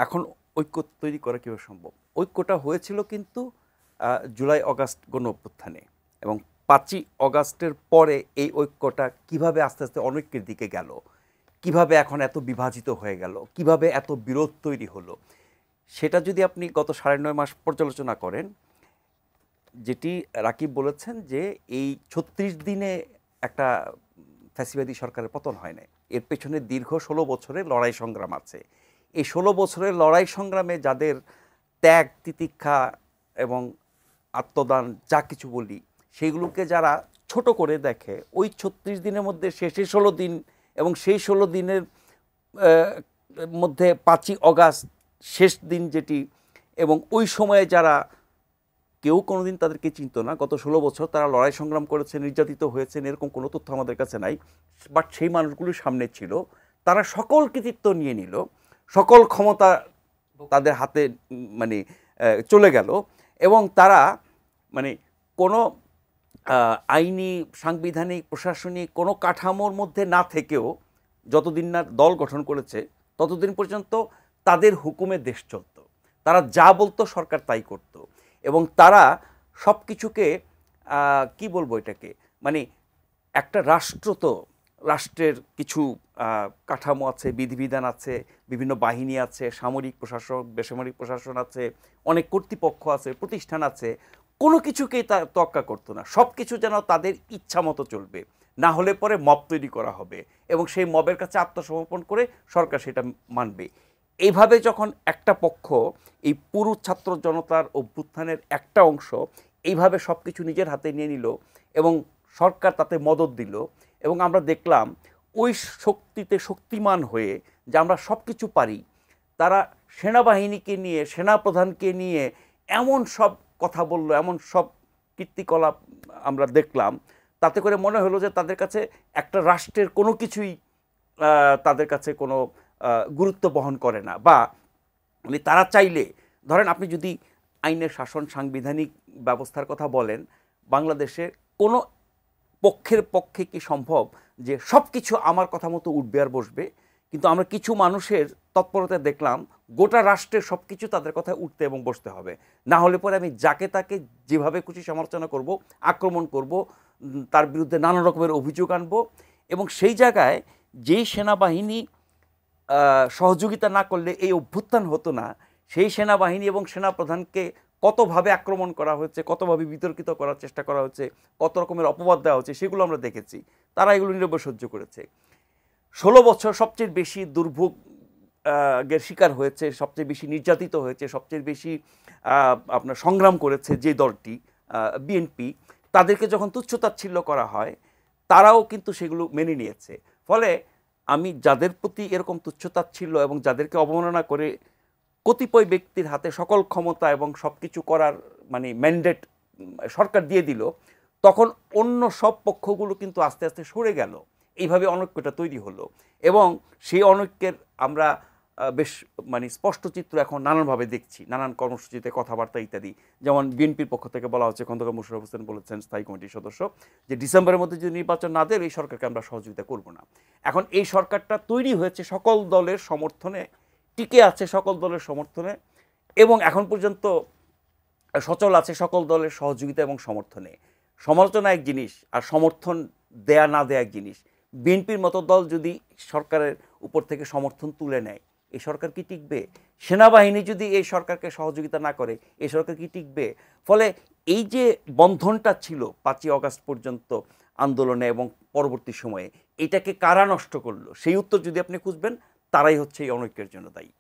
এখন ঐক্য তৈরি করা কীভাবে সম্ভব? ঐক্যটা হয়েছিল কিন্তু জুলাই অগাস্ট গণ অভ্যুত্থানে, এবং ৫ই অগাস্টের পরে এই ঐক্যটা কিভাবে আস্তে আস্তে অনৈক্যের দিকে গেল, কিভাবে এখন এত বিভাজিত হয়ে গেল, কিভাবে এত বিরোধ তৈরি হলো, সেটা যদি আপনি গত ৯.৫ মাস পর্যালোচনা করেন, যেটি রাকিব বলেছেন যে এই ৩৬ দিনে একটা ফ্যাসিবাদী সরকারের পতন হয় নাই, এর পেছনে দীর্ঘ ১৬ বছরের লড়াই সংগ্রাম আছে। এই ১৬ বছরের লড়াই সংগ্রামে যাদের ত্যাগ, তিতিক্ষা এবং আত্মদান যা কিছু বলি, সেগুলোকে যারা ছোট করে দেখে, ওই ৩৬ দিনের মধ্যে শেষে ১৬ দিন এবং সেই ১৬ দিনের মধ্যে ৫ই অগাস্ট শেষ দিন যেটি, এবং ওই সময়ে যারা কেউ কোনোদিন তাদেরকে চিনত না, গত ১৬ বছর তারা লড়াই সংগ্রাম করেছে, নির্যাতিত হয়েছেন, এরকম কোনো তথ্য আমাদের কাছে নাই, বাট সেই মানুষগুলোর সামনে ছিল, তারা সকল কৃতিত্ব নিয়ে নিল, সকল ক্ষমতা তাদের হাতে মানে চলে গেল, এবং তারা মানে কোনো আইনি, সাংবিধানিক, প্রশাসনিক কোনো কাঠামোর মধ্যে না থেকেও যতদিন না দল গঠন করেছে ততদিন পর্যন্ত তাদের হুকুমে দেশ চলত, তারা যা বলতো সরকার তাই করত, এবং তারা সব কিছুকে কি বলবো এটাকে, মানে একটা রাষ্ট্র, তো রাষ্ট্রের কিছু কাঠামো আছে, বিধিবিধান আছে, বিভিন্ন বাহিনী আছে, সামরিক প্রশাসন, বেসামরিক প্রশাসন আছে, অনেক কর্তৃপক্ষ আছে, প্রতিষ্ঠান আছে, কোনো কিছুকেই তা তোয়াক্কা করতো না, সব কিছু যেন তাদের ইচ্ছা মতো চলবে, না হলে পরে মব তৈরি করা হবে এবং সেই মবের কাছে আত্মসমর্পণ করে সরকার সেটা মানবে। এইভাবে যখন একটা পক্ষ, এই পুরো ছাত্র জনতার অভ্যুত্থানের একটা অংশ এইভাবে সব কিছু নিজের হাতে নিয়ে নিল এবং সরকার তাতে মদদ দিল, এবং আমরা দেখলাম ওই শক্তিতে শক্তিমান হয়ে যে আমরা সব কিছু পারি, তারা সেনাবাহিনীকে নিয়ে, সেনাপ্রধানকে নিয়ে এমন সব কথা বলল, এমন সব কীর্তিকলাপ আমরা দেখলাম, তাতে করে মনে হলো যে তাদের কাছে একটা রাষ্ট্রের কোনো কিছুই তাদের কাছে কোনো গুরুত্ব বহন করে না, বা মানে তারা চাইলে, ধরেন আপনি যদি আইনের শাসন, সাংবিধানিক ব্যবস্থার কথা বলেন, বাংলাদেশে কোনো পক্ষের পক্ষে কি সম্ভব যে সব কিছু আমার কথা মতো উঠবে আর বসবে? কিন্তু আমরা কিছু মানুষের তৎপরতা দেখলাম গোটা রাষ্ট্রের সব কিছু তাদের কথায় উঠতে এবং বসতে হবে, না হলে পরে আমি যাকে তাকে যেভাবে খুশি সমালোচনা করব, আক্রমণ করব, তার বিরুদ্ধে নানা রকমের অভিযোগ আনব, এবং সেই জায়গায় যেই সেনাবাহিনী সহযোগিতা না করলে এই অভ্যুত্থান হতো না, সেই সেনাবাহিনী এবং সেনাপ্রধানকে কতভাবে আক্রমণ করা হয়েছে, কতভাবে বিতর্কিত করার চেষ্টা করা হচ্ছে, কত রকমের অপবাদ দেওয়া হচ্ছে, সেগুলো আমরা দেখেছি। তারা এগুলো নীরবে সহ্য করেছে। ১৬ বছর সবচেয়ে বেশি দুর্ভোগের শিকার হয়েছে, সবচেয়ে বেশি নির্যাতিত হয়েছে, সবচেয়ে বেশি আপনার সংগ্রাম করেছে যে দলটি, বিএনপি, তাদেরকে যখন তুচ্ছতাচ্ছিল্য করা হয়, তারাও কিন্তু সেগুলো মেনে নিয়েছে। ফলে আমি যাদের প্রতি এরকম তুচ্ছতাচ্ছিল্য এবং যাদেরকে অবমাননা করে কতিপয় ব্যক্তির হাতে সকল ক্ষমতা এবং সব কিছু করার মানে ম্যান্ডেট সরকার দিয়ে দিল, তখন অন্য সব পক্ষগুলো কিন্তু আস্তে আস্তে সরে গেল, এইভাবে অনৈক্যটা তৈরি হলো, এবং সেই অনৈক্যের আমরা বেশ মানে স্পষ্ট চিত্র এখন নানানভাবে দেখছি, নানান কর্মসূচিতে, কথাবার্তা ইত্যাদি। যেমন বিএনপির পক্ষ থেকে বলা হচ্ছে, খন্দকার মোশাররফ হোসেন বলেছেন, স্থায়ী কমিটির সদস্য, যে ডিসেম্বরের মধ্যে যদি নির্বাচন না দেয় এই সরকারকে আমরা সহযোগিতা করব না। এখন এই সরকারটা তৈরি হয়েছে সকল দলের সমর্থনে, টিকে আছে সকল দলের সমর্থনে, এবং এখন পর্যন্ত সচল আছে সকল দলের সহযোগিতা এবং সমর্থনে। সমালোচনা এক জিনিস আর সমর্থন দেয়া না দেয়া এক জিনিস। বিএনপির মতো দল যদি সরকারের উপর থেকে সমর্থন তুলে নেয়, এই সরকার কি টিকবে? সেনাবাহিনী যদি এই সরকারকে সহযোগিতা না করে, এই সরকার কি টিকবে? ফলে এই যে বন্ধনটা ছিল ৫ই অগাস্ট পর্যন্ত আন্দোলনে এবং পরবর্তী সময়ে, এটাকে কারা নষ্ট করলো, সেই উত্তর যদি আপনি খুঁজবেন, তারাই হচ্ছে এই অনৈক্যের জন্য দায়ী।